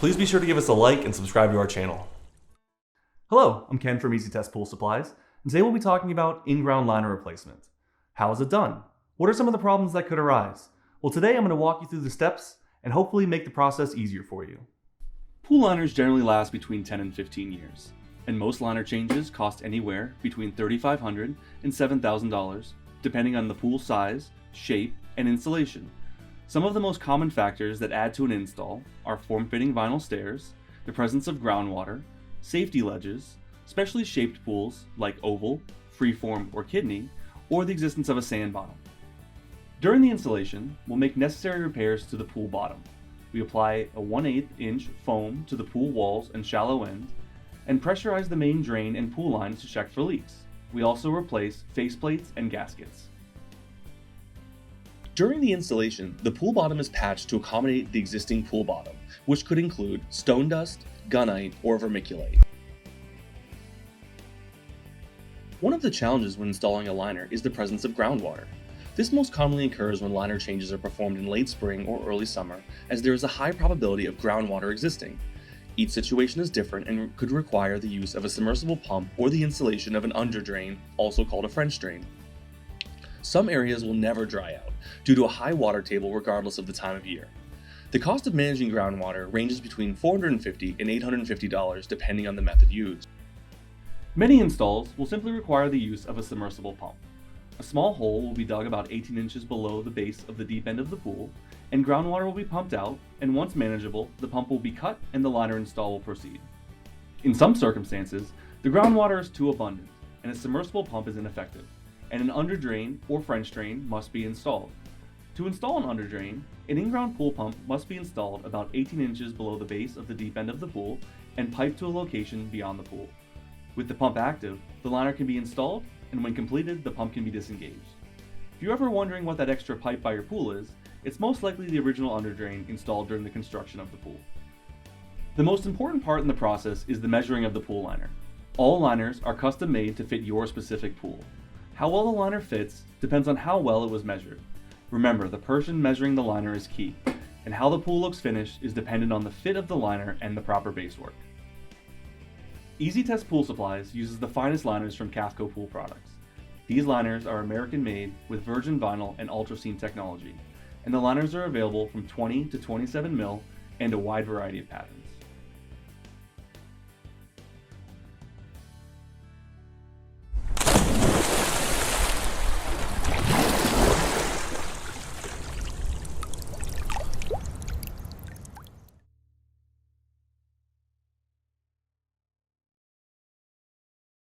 please be sure to give us a like and subscribe to our channel. Hello, I'm Ken from Easy Test Pool Supplies, and today we'll be talking about in-ground liner replacement. How is it done? What are some of the problems that could arise? Well, today I'm going to walk you through the steps and hopefully make the process easier for you. Pool liners generally last between 10 and 15 years, and most liner changes cost anywhere between $3,500 and $7,000, depending on the pool size, shape, and installation. Some of the most common factors that add to an install are form-fitting vinyl stairs, the presence of groundwater, safety ledges, specially shaped pools like oval, freeform, or kidney, or the existence of a sand bottom. During the installation, we'll make necessary repairs to the pool bottom. We apply a 1/8 inch foam to the pool walls and shallow end, and pressurize the main drain and pool lines to check for leaks. We also replace faceplates and gaskets. During the installation, the pool bottom is patched to accommodate the existing pool bottom, which could include stone dust, gunite, or vermiculite. One of the challenges when installing a liner is the presence of groundwater. This most commonly occurs when liner changes are performed in late spring or early summer, as there is a high probability of groundwater existing. Each situation is different and could require the use of a submersible pump or the installation of an underdrain, also called a French drain. Some areas will never dry out due to a high water table regardless of the time of year. The cost of managing groundwater ranges between $450 and $850 depending on the method used. Many installs will simply require the use of a submersible pump. A small hole will be dug about 18 inches below the base of the deep end of the pool, and groundwater will be pumped out, and once manageable, the pump will be cut and the liner install will proceed. In some circumstances, the groundwater is too abundant, and a submersible pump is ineffective, and an underdrain or French drain must be installed. To install an underdrain, an in-ground pool pump must be installed about 18 inches below the base of the deep end of the pool and piped to a location beyond the pool. With the pump active, the liner can be installed, and when completed, the pump can be disengaged. If you're ever wondering what that extra pipe by your pool is, it's most likely the original underdrain installed during the construction of the pool. The most important part in the process is the measuring of the pool liner. All liners are custom made to fit your specific pool. How well the liner fits depends on how well it was measured. Remember, the person measuring the liner is key, and how the pool looks finished is dependent on the fit of the liner and the proper basework. Easy Test Pool Supplies uses the finest liners from Casco Pool products. These liners are American made with virgin vinyl and ultra-seam technology, and the liners are available from 20 to 27 mil and a wide variety of patterns.